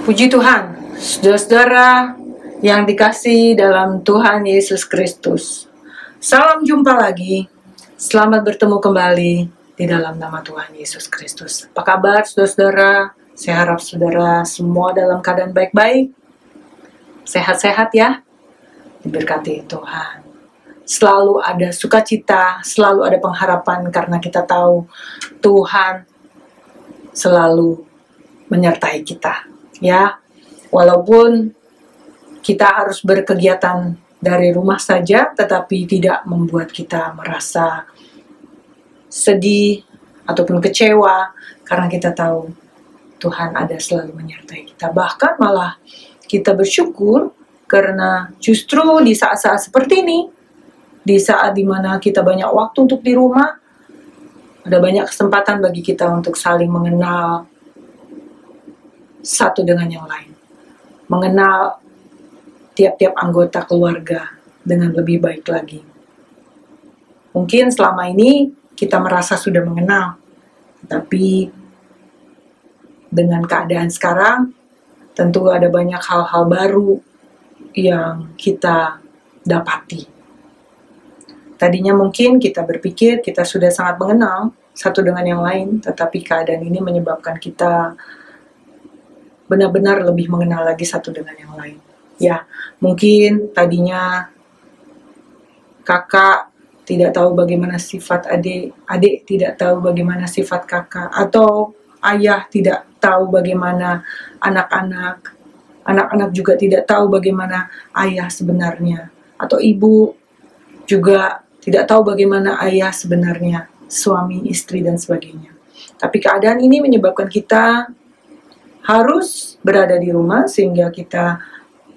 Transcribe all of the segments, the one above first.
Puji Tuhan, saudara-saudara yang dikasihi dalam Tuhan Yesus Kristus. Salam jumpa lagi, selamat bertemu kembali di dalam nama Tuhan Yesus Kristus. Apa kabar saudara-saudara? Saya harap saudara semua dalam keadaan baik-baik, sehat-sehat ya, diberkati Tuhan. Selalu ada sukacita, selalu ada pengharapan karena kita tahu Tuhan selalu menyertai kita. Ya, walaupun kita harus berkegiatan dari rumah saja, tetapi tidak membuat kita merasa sedih ataupun kecewa, karena kita tahu Tuhan ada selalu menyertai kita. Bahkan malah kita bersyukur karena justru di saat-saat seperti ini, di saat dimana kita banyak waktu untuk di rumah, ada banyak kesempatan bagi kita untuk saling mengenal satu dengan yang lain, mengenal tiap-tiap anggota keluarga dengan lebih baik lagi. Mungkin selama ini kita merasa sudah mengenal, tapi dengan keadaan sekarang tentu ada banyak hal-hal baru yang kita dapati. Tadinya mungkin kita berpikir kita sudah sangat mengenal satu dengan yang lain, tetapi keadaan ini menyebabkan kita benar-benar lebih mengenal lagi satu dengan yang lain. Ya, mungkin tadinya kakak tidak tahu bagaimana sifat adik, adik tidak tahu bagaimana sifat kakak, atau ayah tidak tahu bagaimana anak-anak, anak-anak juga tidak tahu bagaimana ayah sebenarnya, atau ibu juga tidak tahu bagaimana ayah sebenarnya, suami, istri, dan sebagainya. Tapi keadaan ini menyebabkan kita harus berada di rumah sehingga kita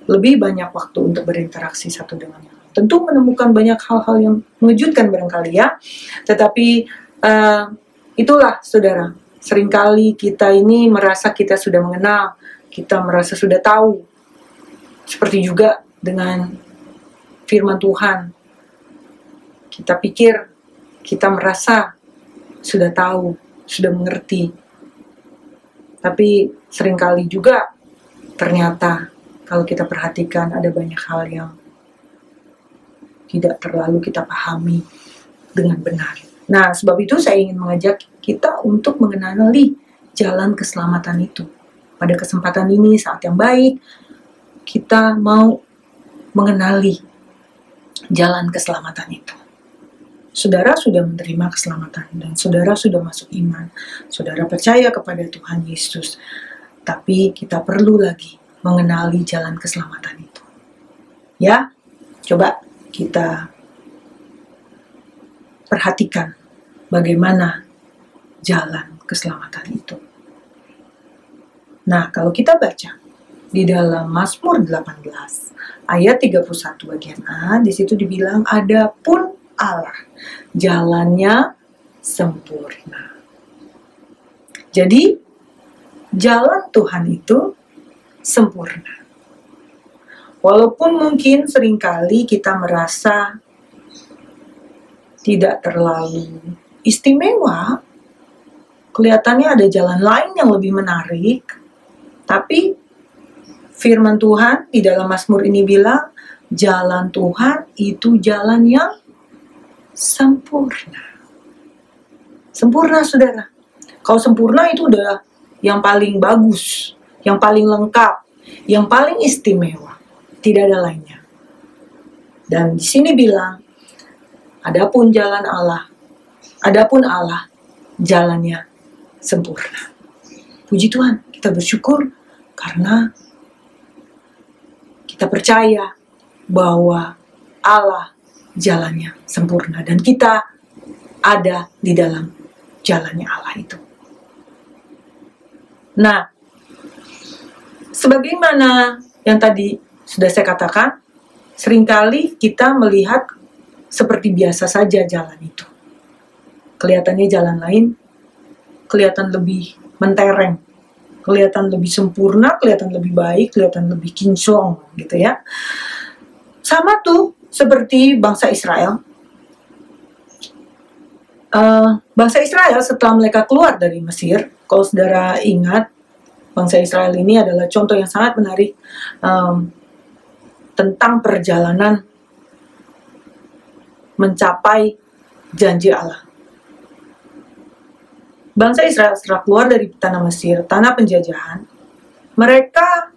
lebih banyak waktu untuk berinteraksi satu dengan yang lain. Tentu menemukan banyak hal-hal yang mengejutkan barangkali ya. Tetapi itulah saudara, seringkali kita ini merasa kita sudah mengenal, kita merasa sudah tahu. Seperti juga dengan firman Tuhan. Kita pikir, kita merasa sudah tahu, sudah mengerti. Tapi seringkali juga ternyata kalau kita perhatikan ada banyak hal yang tidak terlalu kita pahami dengan benar. Nah, sebab itu saya ingin mengajak kita untuk mengenali jalan keselamatan itu. Pada kesempatan ini, saat yang baik, kita mau mengenali jalan keselamatan itu. Saudara sudah menerima keselamatan dan saudara sudah masuk iman. Saudara percaya kepada Tuhan Yesus. Tapi kita perlu lagi mengenali jalan keselamatan itu. Ya, coba kita perhatikan bagaimana jalan keselamatan itu. Nah, kalau kita baca di dalam Mazmur 18 ayat 31 bagian A, di situ dibilang adapun Allah jalannya sempurna. Jadi jalan Tuhan itu sempurna. Walaupun mungkin seringkali kita merasa tidak terlalu istimewa, kelihatannya ada jalan lain yang lebih menarik, tapi firman Tuhan di dalam Mazmur ini bilang, jalan Tuhan itu jalan yang sempurna. Sempurna, saudara. Kalau sempurna itu udah yang paling bagus, yang paling lengkap, yang paling istimewa. Tidak ada lainnya. Dan di sini bilang, adapun jalan Allah, adapun Allah, jalannya sempurna. Puji Tuhan, kita bersyukur karena kita percaya bahwa Allah jalannya sempurna dan kita ada di dalam jalannya Allah itu. Nah, sebagaimana yang tadi sudah saya katakan, seringkali kita melihat seperti biasa saja jalan itu. Kelihatannya jalan lain, kelihatan lebih mentereng, kelihatan lebih sempurna, kelihatan lebih baik, kelihatan lebih kinclong gitu ya. Sama tuh seperti bangsa Israel. Bangsa Israel setelah mereka keluar dari Mesir, kalau saudara ingat, bangsa Israel ini adalah contoh yang sangat menarik tentang perjalanan mencapai janji Allah. Bangsa Israel setelah keluar dari tanah Mesir, tanah penjajahan, mereka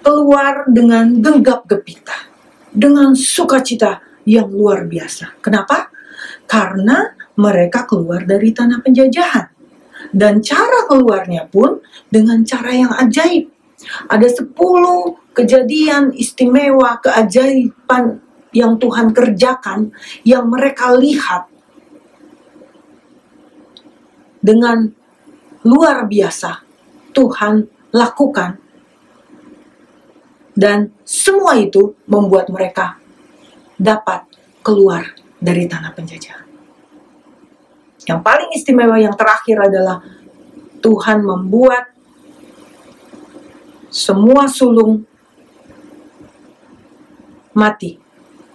keluar dengan genggam gempita, dengan sukacita yang luar biasa. Kenapa? Karena mereka keluar dari tanah penjajahan. Dan cara keluarnya pun dengan cara yang ajaib. Ada 10 kejadian istimewa, keajaiban yang Tuhan kerjakan, yang mereka lihat dengan luar biasa Tuhan lakukan. Dan semua itu membuat mereka dapat keluar dari tanah penjajahan. Yang paling istimewa yang terakhir adalah Tuhan membuat semua sulung mati,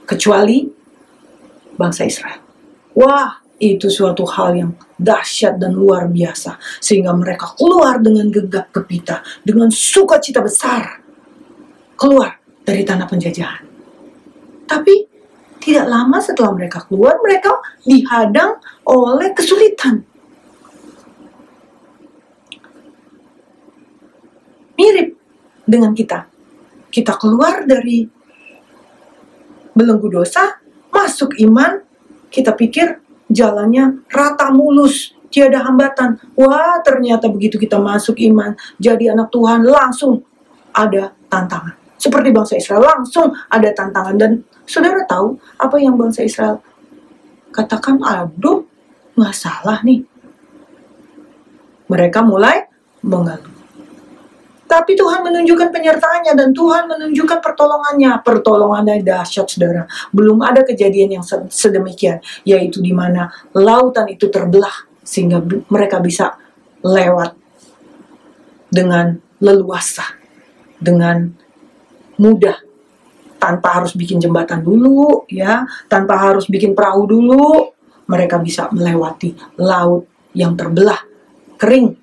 kecuali bangsa Israel. Wah, itu suatu hal yang dahsyat dan luar biasa. Sehingga mereka keluar dengan gegap gempita, dengan sukacita besar, keluar dari tanah penjajahan. Tapi tidak lama setelah mereka keluar, mereka dihadang oleh kesulitan. Mirip dengan kita. Kita keluar dari belenggu dosa, masuk iman, kita pikir jalannya rata mulus, tiada hambatan. Wah, ternyata begitu kita masuk iman, jadi anak Tuhan, langsung ada tantangan. Seperti bangsa Israel, langsung ada tantangan. Dan saudara tahu apa yang bangsa Israel katakan? Aduh, nggak salah nih. Mereka mulai mengeluh. Tapi Tuhan menunjukkan penyertaannya dan Tuhan menunjukkan pertolongannya. Pertolongannya dahsyat, saudara. Belum ada kejadian yang sedemikian, yaitu di mana lautan itu terbelah sehingga mereka bisa lewat dengan leluasa, dengan mudah, tanpa harus bikin jembatan dulu, ya, tanpa harus bikin perahu dulu. Mereka bisa melewati laut yang terbelah, kering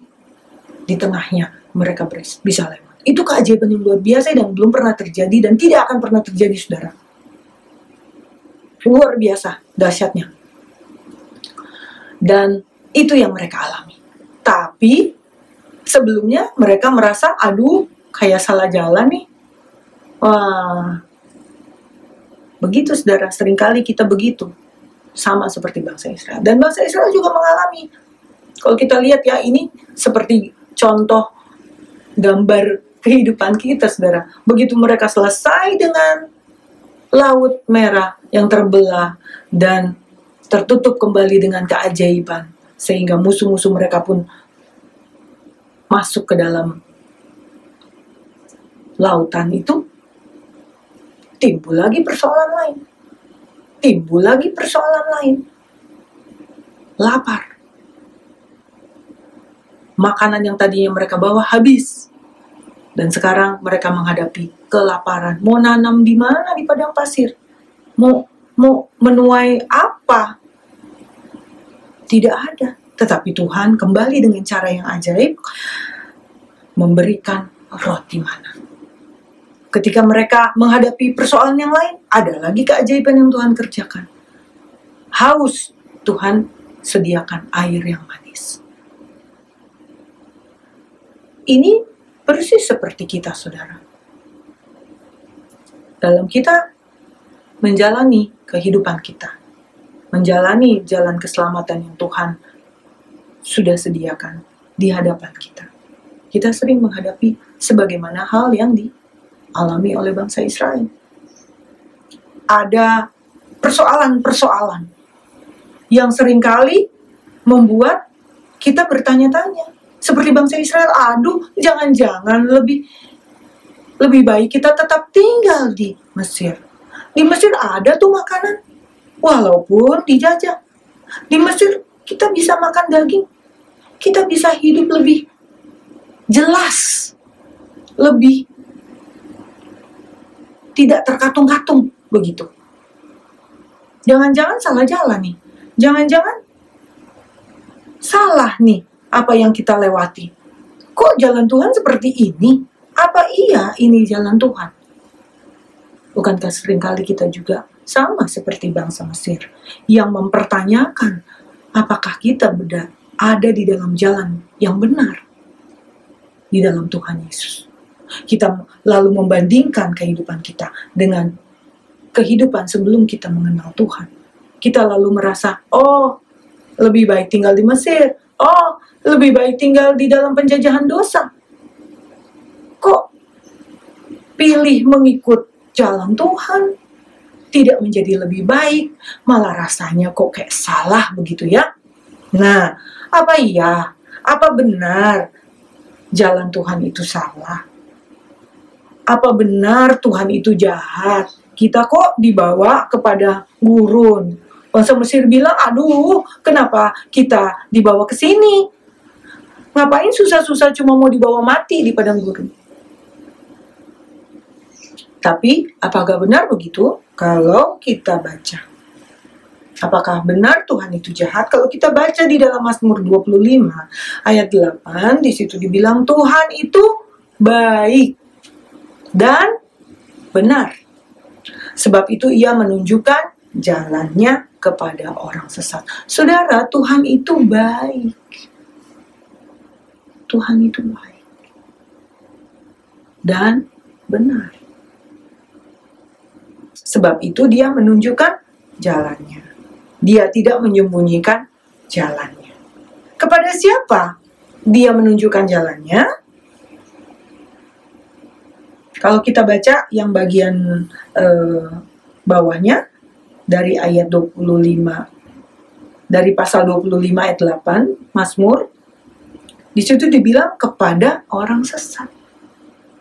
di tengahnya. Mereka bisa lewat. Itu keajaiban yang luar biasa dan belum pernah terjadi dan tidak akan pernah terjadi, saudara. Luar biasa dahsyatnya. Dan itu yang mereka alami. Tapi sebelumnya mereka merasa, aduh, kayak salah jalan nih. Wah, begitu, saudara. Seringkali kita begitu. Sama seperti bangsa Israel. Dan bangsa Israel juga mengalami. Kalau kita lihat ya, ini seperti contoh gambar kehidupan kita, saudara. Begitu mereka selesai dengan laut merah yang terbelah dan tertutup kembali dengan keajaiban, sehingga musuh-musuh mereka pun masuk ke dalam lautan itu, timbul lagi persoalan lain. Timbul lagi persoalan lain. Lapar. Makanan yang tadinya mereka bawa habis. Dan sekarang mereka menghadapi kelaparan. Mau nanam di mana di padang pasir? Mau menuai apa? Tidak ada. Tetapi Tuhan kembali dengan cara yang ajaib memberikan roti mana. Ketika mereka menghadapi persoalan yang lain, ada lagi keajaiban yang Tuhan kerjakan. Haus, Tuhan sediakan air yang manis. Ini persis seperti kita, saudara. Dalam kita menjalani kehidupan kita, menjalani jalan keselamatan yang Tuhan sudah sediakan di hadapan kita. Kita sering menghadapi sebagaimana hal yang dialami oleh bangsa Israel. Ada persoalan-persoalan yang seringkali membuat kita bertanya-tanya. Seperti bangsa Israel, aduh, jangan-jangan lebih baik kita tetap tinggal di Mesir. Di Mesir ada tuh makanan, walaupun dijajah. Di Mesir kita bisa makan daging, kita bisa hidup lebih jelas, lebih tidak terkatung-katung begitu. Jangan-jangan salah jalan nih, jangan-jangan salah nih apa yang kita lewati. Kok kok jalan Tuhan seperti ini? Apa iya ini jalan Tuhan? Bukankah seringkali kita juga sama seperti bangsa Mesir yang mempertanyakan apakah kita ada di dalam jalan yang benar di dalam Tuhan Yesus. Kita lalu membandingkan kehidupan kita dengan kehidupan sebelum kita mengenal Tuhan. Kita lalu merasa, oh, lebih baik tinggal di Mesir. Oh, lebih baik tinggal di dalam penjajahan dosa. Kok pilih mengikut jalan Tuhan tidak menjadi lebih baik, malah rasanya kok kayak salah begitu ya? Nah, apa iya? Apa benar jalan Tuhan itu salah? Apa benar Tuhan itu jahat? Kita kok dibawa kepada gurun. Bangsa Mesir bilang, aduh, kenapa kita dibawa ke sini? Ngapain susah-susah cuma mau dibawa mati di padang gurun? Tapi, apakah benar begitu? Kalau kita baca. Apakah benar Tuhan itu jahat? Kalau kita baca di dalam Mazmur 25 ayat 8, di situ dibilang Tuhan itu baik dan benar. Sebab itu ia menunjukkan jalannya kepada orang sesat. Saudara, Tuhan itu baik. Tuhan itu baik dan benar. Sebab itu dia menunjukkan jalannya. Dia tidak menyembunyikan jalannya. Kepada siapa dia menunjukkan jalannya? Kalau kita baca yang bagian bawahnya dari ayat 25, dari pasal 25 ayat 8, Mazmur, di situ dibilang kepada orang sesat.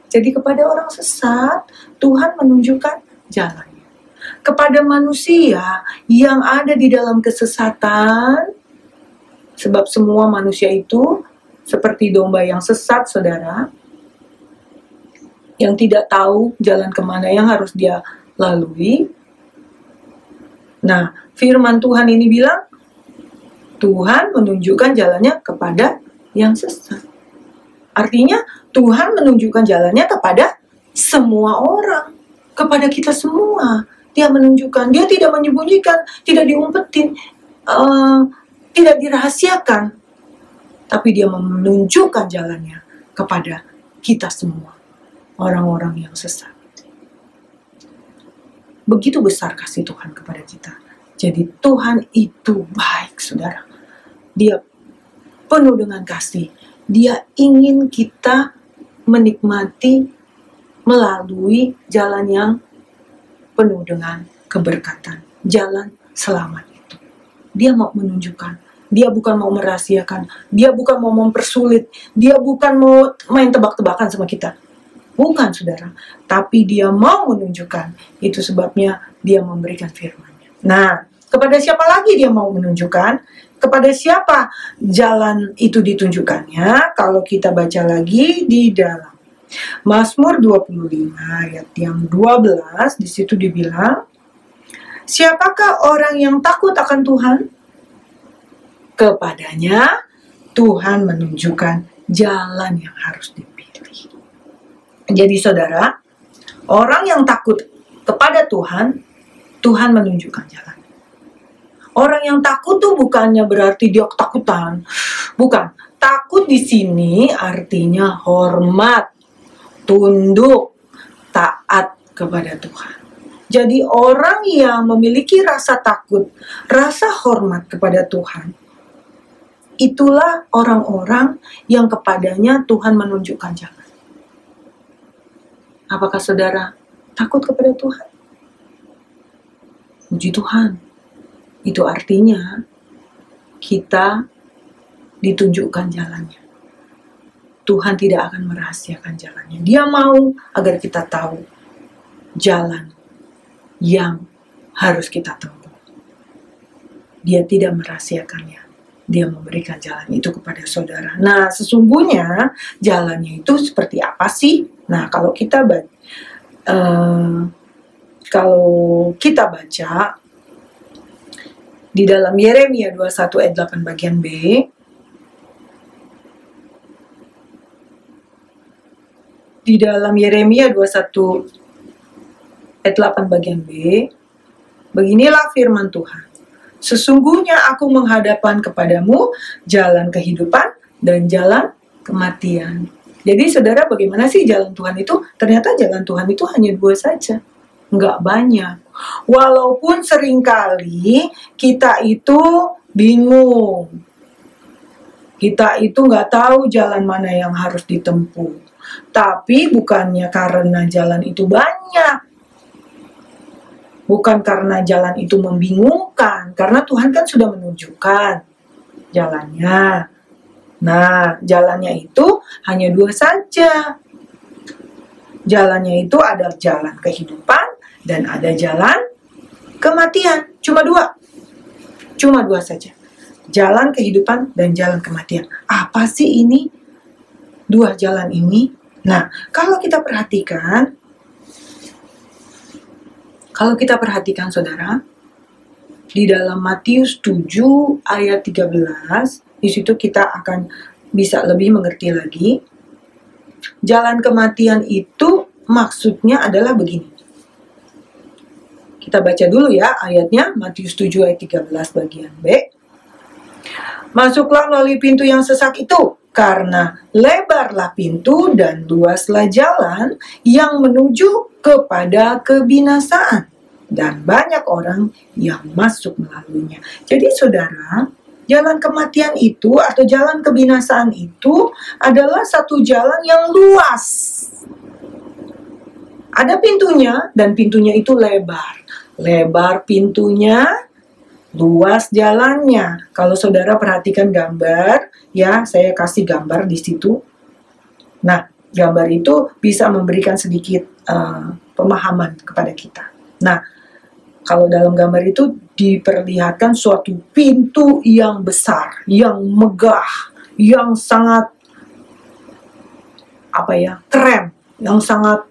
Jadi kepada orang sesat, Tuhan menunjukkan jalannya. Kepada manusia yang ada di dalam kesesatan, sebab semua manusia itu seperti domba yang sesat, saudara, yang tidak tahu jalan kemana yang harus dia lalui. Nah, firman Tuhan ini bilang, Tuhan menunjukkan jalannya kepada yang sesat. Artinya, Tuhan menunjukkan jalannya kepada semua orang, kepada kita semua. Dia menunjukkan, dia tidak menyembunyikan, tidak diumpetin, tidak dirahasiakan. Tapi dia menunjukkan jalannya kepada kita semua. Orang-orang yang sesat. Begitu besar kasih Tuhan kepada kita. Jadi Tuhan itu baik, saudara. Dia penuh dengan kasih. Dia ingin kita menikmati melalui jalan yang penuh dengan keberkatan. Jalan selamat itu. Dia mau menunjukkan. Dia bukan mau merahasiakan. Dia bukan mau mempersulit. Dia bukan mau main tebak-tebakan sama kita. Bukan, saudara. Tapi dia mau menunjukkan. Itu sebabnya dia memberikan firman-Nya. Nah, kepada siapa lagi dia mau menunjukkan? Kepada siapa jalan itu ditunjukkannya? Kalau kita baca lagi di dalam Mazmur 25 ayat yang 12, di situ dibilang, siapakah orang yang takut akan Tuhan? Kepadanya Tuhan menunjukkan jalan yang harus dipilih. Jadi saudara, orang yang takut kepada Tuhan, Tuhan menunjukkan jalan. Orang yang takut tuh bukannya berarti dia ketakutan. Bukan. Takut di sini artinya hormat, tunduk, taat kepada Tuhan. Jadi orang yang memiliki rasa takut, rasa hormat kepada Tuhan, itulah orang-orang yang kepadanya Tuhan menunjukkan jalan. Apakah saudara takut kepada Tuhan? Puji Tuhan. Itu artinya kita ditunjukkan jalannya. Tuhan tidak akan merahasiakan jalannya. Dia mau agar kita tahu jalan yang harus kita tempuh. Dia tidak merahasiakannya. Dia memberikan jalan itu kepada saudara. Nah, sesungguhnya jalannya itu seperti apa sih? Nah, kalau kita baca di dalam Yeremia 21 ayat 8 bagian B, di dalam Yeremia 21 ayat 8 bagian B, beginilah firman Tuhan. Sesungguhnya aku menghadapkan kepadamu jalan kehidupan dan jalan kematian. Jadi saudara, bagaimana sih jalan Tuhan itu? Ternyata jalan Tuhan itu hanya 2 saja. Nggak banyak. Walaupun seringkali kita itu bingung. Kita itu nggak tahu jalan mana yang harus ditempuh. Tapi bukannya karena jalan itu banyak. Bukan karena jalan itu membingungkan, karena Tuhan kan sudah menunjukkan jalannya. Nah, jalannya itu hanya 2 saja. Jalannya itu ada jalan kehidupan dan ada jalan kematian. Cuma 2. Cuma 2 saja. Jalan kehidupan dan jalan kematian. Apa sih ini? 2 jalan ini? Nah, kalau kita perhatikan saudara, di dalam Matius 7 ayat 13, di situ kita akan bisa lebih mengerti lagi. Jalan kematian itu maksudnya adalah begini. Kita baca dulu ya ayatnya, Matius 7 ayat 13 bagian B. Masuklah melalui pintu yang sesak itu, karena lebarlah pintu dan luaslah jalan yang menuju kepada kebinasaan, dan banyak orang yang masuk melaluinya. Jadi saudara, jalan kematian itu atau jalan kebinasaan itu adalah satu jalan yang luas. Ada pintunya dan pintunya itu lebar. Lebar pintunya, luas jalannya. Kalau saudara perhatikan gambar, ya saya kasih gambar di situ. Nah, gambar itu bisa memberikan sedikit pemahaman kepada kita. Nah, kalau dalam gambar itu diperlihatkan suatu pintu yang besar, yang megah, yang sangat keren, yang sangat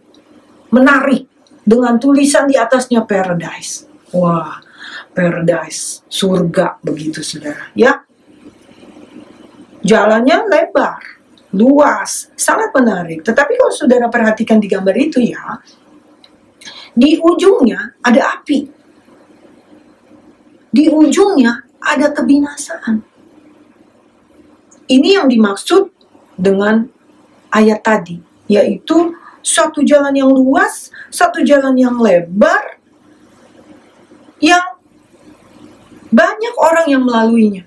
menarik, dengan tulisan di atasnya paradise. Wah, paradise, surga begitu saudara, ya. Jalannya lebar, luas, sangat menarik. Tetapi kalau saudara perhatikan di gambar itu ya, di ujungnya ada api. Di ujungnya ada kebinasaan. Ini yang dimaksud dengan ayat tadi, yaitu satu jalan yang luas, satu jalan yang lebar, yang banyak orang yang melaluinya.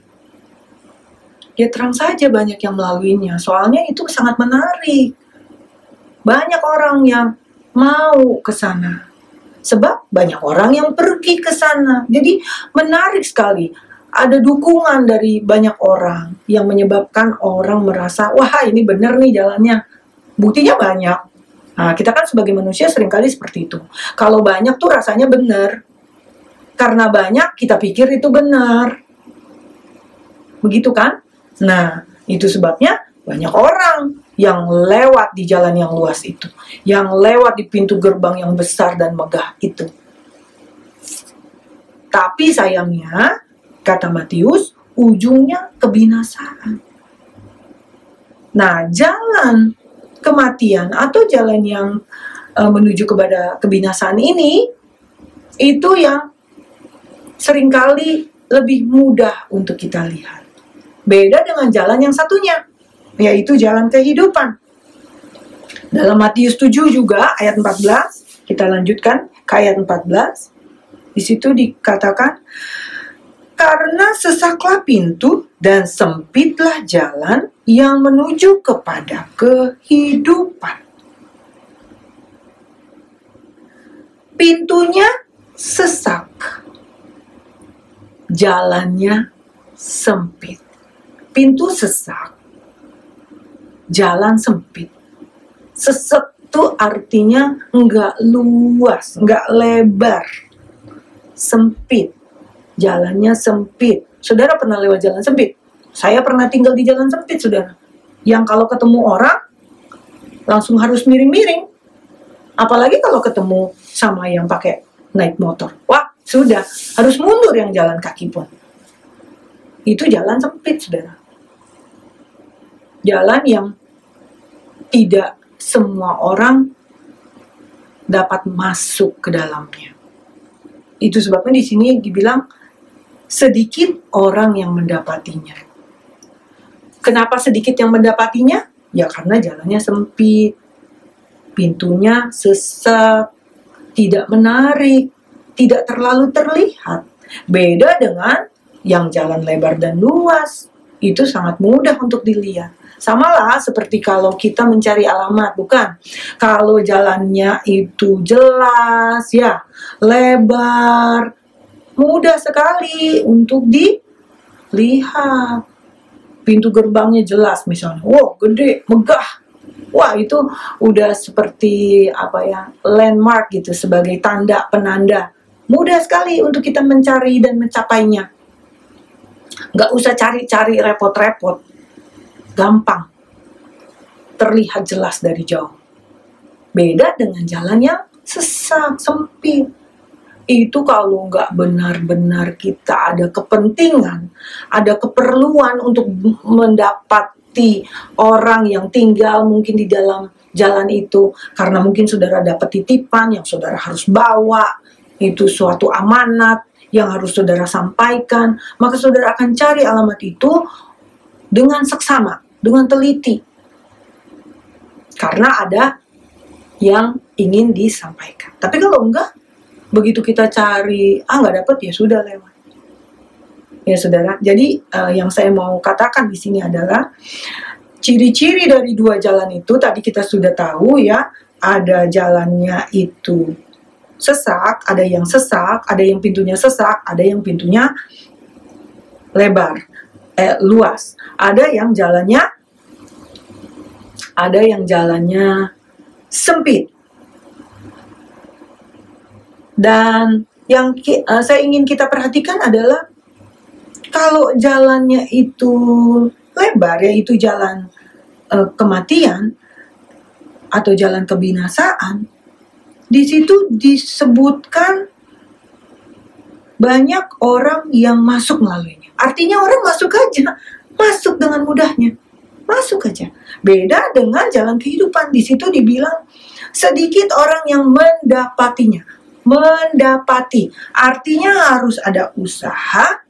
Ya terang saja banyak yang melaluinya, soalnya itu sangat menarik. Banyak orang yang mau ke sana. Sebab banyak orang yang pergi ke sana. Jadi menarik sekali. Ada dukungan dari banyak orang yang menyebabkan orang merasa, wah ini benar nih jalannya. Buktinya banyak. Nah, kita kan sebagai manusia seringkali seperti itu. Kalau banyak tuh rasanya benar. Karena banyak kita pikir itu benar. Begitu kan? Nah, itu sebabnya banyak orang yang lewat di jalan yang luas itu, yang lewat di pintu gerbang yang besar dan megah itu. Tapi sayangnya, kata Matius, ujungnya kebinasaan. Nah, jalan kematian atau jalan yang menuju kepada kebinasaan ini, itu yang seringkali lebih mudah untuk kita lihat. Beda dengan jalan yang satunya, yaitu jalan kehidupan. Dalam Matius 7 juga ayat 14, kita lanjutkan ke ayat 14. Di situ dikatakan, karena sesaklah pintu dan sempitlah jalan yang menuju kepada kehidupan. Pintunya sesak, jalannya sempit. Pintu sesak, jalan sempit. Sesak itu artinya nggak luas, nggak lebar, sempit. Jalannya sempit. Saudara pernah lewat jalan sempit? Saya pernah tinggal di jalan sempit, saudara. Yang kalau ketemu orang, langsung harus miring-miring. Apalagi kalau ketemu sama yang pakai naik motor. Wah, sudah. Harus mundur yang jalan kaki pun. Itu jalan sempit, saudara. Jalan yang tidak semua orang dapat masuk ke dalamnya. Itu sebabnya di sini dibilang sedikit orang yang mendapatinya. Kenapa sedikit yang mendapatinya? Ya karena jalannya sempit, pintunya sesak, tidak menarik, tidak terlalu terlihat. Beda dengan yang jalan lebar dan luas, itu sangat mudah untuk dilihat. Samalah seperti kalau kita mencari alamat, bukan? Kalau jalannya itu jelas, ya, lebar, mudah sekali untuk dilihat. Pintu gerbangnya jelas misalnya, wow, gede, megah. Wah, itu udah seperti landmark gitu, sebagai tanda penanda. Mudah sekali untuk kita mencari dan mencapainya. Nggak usah cari-cari repot-repot. Gampang. Terlihat jelas dari jauh. Beda dengan jalan yang sesak, sempit. Itu kalau nggak benar-benar kita ada kepentingan, ada keperluan untuk mendapati orang yang tinggal mungkin di dalam jalan itu, karena mungkin saudara dapat titipan yang saudara harus bawa, itu suatu amanat yang harus saudara sampaikan, maka saudara akan cari alamat itu dengan seksama, dengan teliti, karena ada yang ingin disampaikan. Tapi kalau enggak, begitu kita cari, nggak dapet, ya sudah, lewat. Ya saudara, jadi yang saya mau katakan di sini adalah ciri-ciri dari dua jalan itu tadi kita sudah tahu ya, ada jalannya itu sesak, ada yang pintunya sesak, ada yang pintunya lebar, luas, ada yang jalannya sempit. Dan yang saya ingin kita perhatikan adalah kalau jalannya itu lebar, yaitu jalan kematian atau jalan kebinasaan, di situ disebutkan banyak orang yang masuk melaluinya. Artinya orang masuk aja, masuk dengan mudahnya, masuk aja. Beda dengan jalan kehidupan, di situ dibilang sedikit orang yang mendapatinya. Mendapati, artinya harus ada usaha,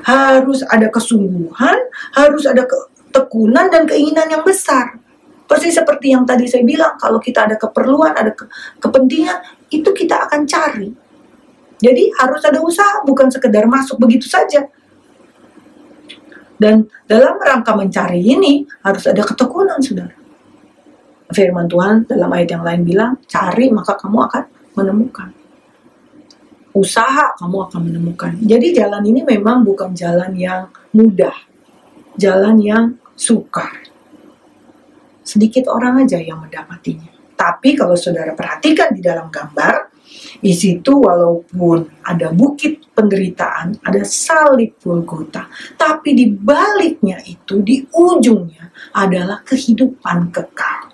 harus ada kesungguhan, harus ada ketekunan dan keinginan yang besar. Persis seperti yang tadi saya bilang, kalau kita ada keperluan, ada kepentingan, itu kita akan cari. Jadi harus ada usaha, bukan sekedar masuk begitu saja. Dan dalam rangka mencari ini, harus ada ketekunan, saudara. Firman Tuhan dalam ayat yang lain bilang, cari maka kamu akan menemukan. Usaha kamu akan menemukan. Jadi jalan ini memang bukan jalan yang mudah, jalan yang sukar. Sedikit orang aja yang mendapatinya. Tapi kalau saudara perhatikan di dalam gambar, di situ walaupun ada bukit penderitaan, ada salib Golgota, tapi di baliknya itu, di ujungnya adalah kehidupan kekal.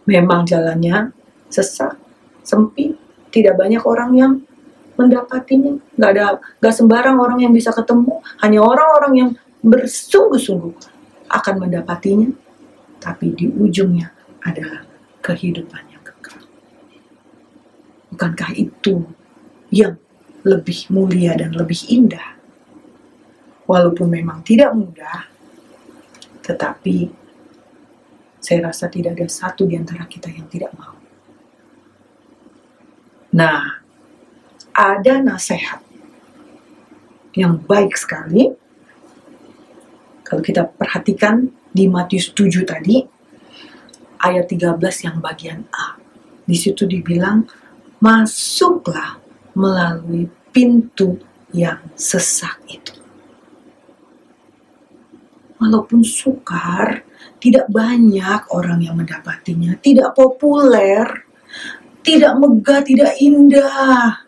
Memang jalannya sesak, sempit, tidak banyak orang yang mendapatinya, nggak sembarang orang yang bisa ketemu, hanya orang-orang yang bersungguh-sungguh akan mendapatinya, tapi di ujungnya adalah kehidupan yang kekal. Bukankah itu yang lebih mulia dan lebih indah? Walaupun memang tidak mudah, tetapi saya rasa tidak ada satu di antara kita yang tidak mau. Nah, ada nasihat yang baik sekali. Kalau kita perhatikan di Matius 7 tadi, ayat 13 yang bagian A. Di situ dibilang, masuklah melalui pintu yang sesak itu. Walaupun sukar, tidak banyak orang yang mendapatinya, tidak populer, tidak megah, tidak indah.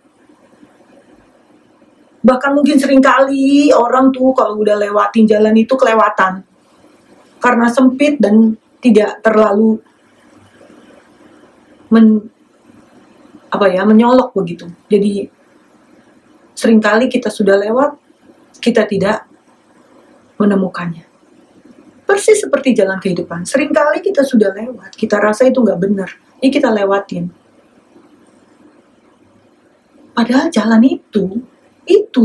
Bahkan mungkin seringkali orang tuh kalau udah lewatin jalan itu kelewatan. Karena sempit dan tidak terlalu menyolok begitu. Jadi seringkali kita sudah lewat, kita tidak menemukannya. persis seperti jalan kehidupan. Seringkali kita sudah lewat, kita rasa itu nggak benar, ini kita lewatin. Padahal jalan itu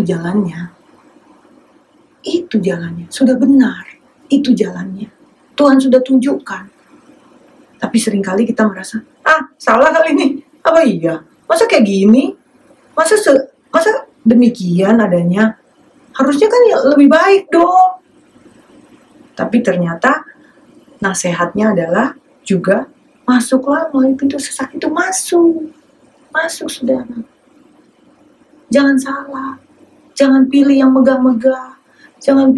jalannya. Itu jalannya, sudah benar, itu jalannya. Tuhan sudah tunjukkan. Tapi seringkali kita merasa, salah kali ini. Apa iya? Masa kayak gini? Masa demikian adanya? Harusnya kan ya lebih baik dong. Tapi ternyata nasihatnya adalah juga masuklah melalui pintu sesak itu, masuk saudara. Jangan salah, jangan pilih yang megah-megah, jangan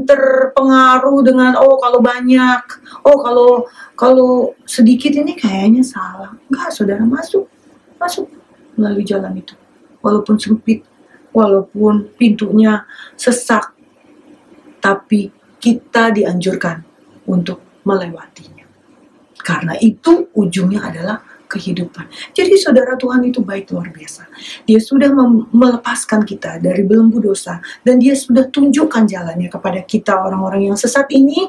terpengaruh dengan kalau banyak, kalau sedikit ini kayaknya salah. Enggak, saudara, masuk melalui jalan itu, walaupun sempit, walaupun pintunya sesak, tapi kita dianjurkan untuk melewatinya. Karena itu ujungnya adalah kehidupan. Jadi saudara, Tuhan itu baik luar biasa. Dia sudah melepaskan kita dari belenggu dosa, dan dia sudah tunjukkan jalannya kepada kita orang-orang yang sesat ini.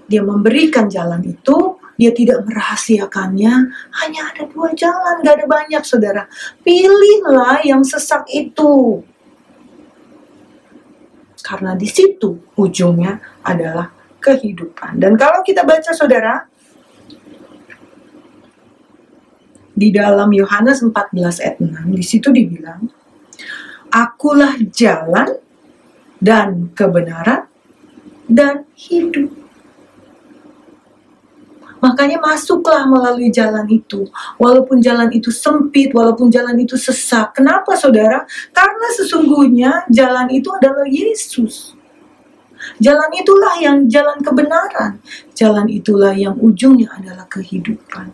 Dia memberikan jalan itu, dia tidak merahasiakannya. Hanya ada 2 jalan, gak ada banyak saudara. Pilihlah yang sesak itu. Karena di situ ujungnya adalah kehidupan. Dan kalau kita baca saudara, di dalam Yohanes 14 ayat 6, di situ dibilang, Akulah jalan dan kebenaran dan hidup. Makanya masuklah melalui jalan itu. Walaupun jalan itu sempit, walaupun jalan itu sesak. Kenapa saudara? Karena sesungguhnya jalan itu adalah Yesus. Jalan itulah yang jalan kebenaran. Jalan itulah yang ujungnya adalah kehidupan.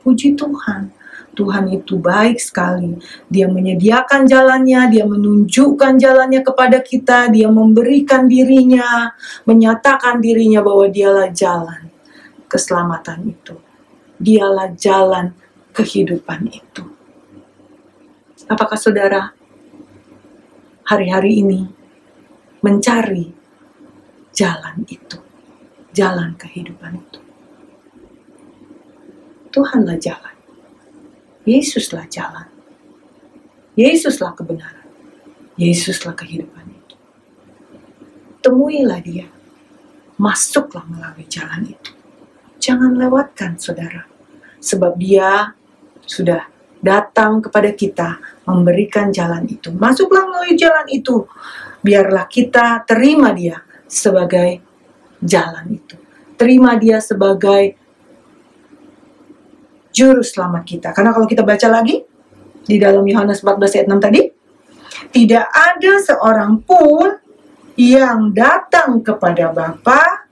Puji Tuhan. Tuhan itu baik sekali. Dia menyediakan jalannya, dia menunjukkan jalannya kepada kita, dia memberikan dirinya, menyatakan dirinya bahwa dialah jalan keselamatan itu. Dialah jalan kehidupan itu. Apakah saudara hari-hari ini mencari jalan itu? Jalan kehidupan itu. Tuhanlah jalan. Yesuslah jalan. Yesuslah kebenaran. Yesuslah kehidupan itu. Temuilah dia. Masuklah melalui jalan itu. Jangan lewatkan saudara. Sebab dia sudah datang kepada kita memberikan jalan itu. Masuklah melalui jalan itu. Biarlah kita terima dia sebagai jalan itu. Terima dia sebagai juru selamat kita. Karena kalau kita baca lagi di dalam Yohanes 14 ayat 6 tadi, tidak ada seorang pun yang datang kepada Bapa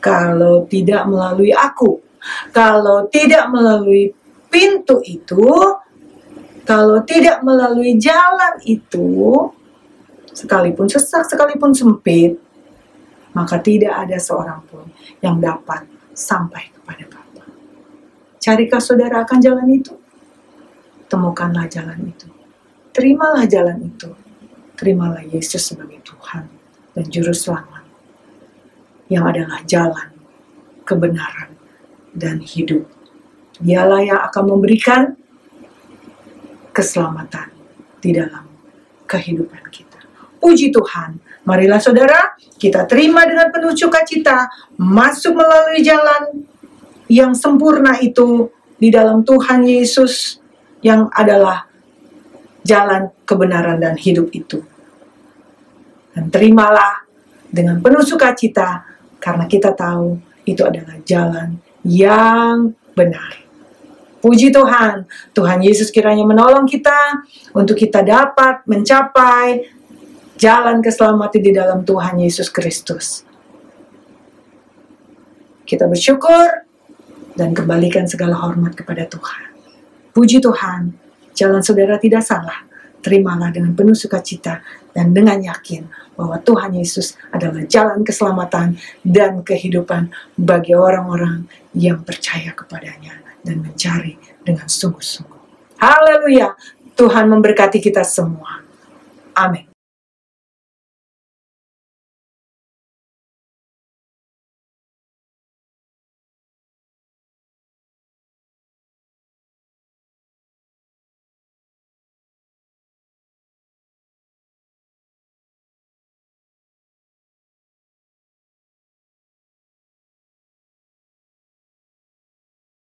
kalau tidak melalui aku. Kalau tidak melalui pintu itu, kalau tidak melalui jalan itu, sekalipun sesak, sekalipun sempit, maka tidak ada seorang pun yang dapat sampai kepada Bapa. Carikah saudara akan jalan itu? Temukanlah jalan itu. Terimalah jalan itu. Terimalah Yesus sebagai Tuhan dan Juru Selamat, yang adalah jalan, kebenaran, dan hidup. Dialah yang akan memberikan keselamatan di dalam kehidupan kita. Puji Tuhan. Marilah saudara, kita terima dengan penuh sukacita, masuk melalui jalan yang sempurna itu di dalam Tuhan Yesus, yang adalah jalan kebenaran dan hidup itu. Dan terimalah dengan penuh sukacita, karena kita tahu itu adalah jalan yang benar. Puji Tuhan. Tuhan Yesus kiranya menolong kita untuk kita dapat mencapai jalan keselamatan di dalam Tuhan Yesus Kristus. Kita bersyukur dan kembalikan segala hormat kepada Tuhan. Puji Tuhan, jalan saudara tidak salah. Terimalah dengan penuh sukacita dan dengan yakin bahwa Tuhan Yesus adalah jalan keselamatan dan kehidupan bagi orang-orang yang percaya kepadanya dan mencari dengan sungguh-sungguh. Haleluya! Tuhan memberkati kita semua. Amin.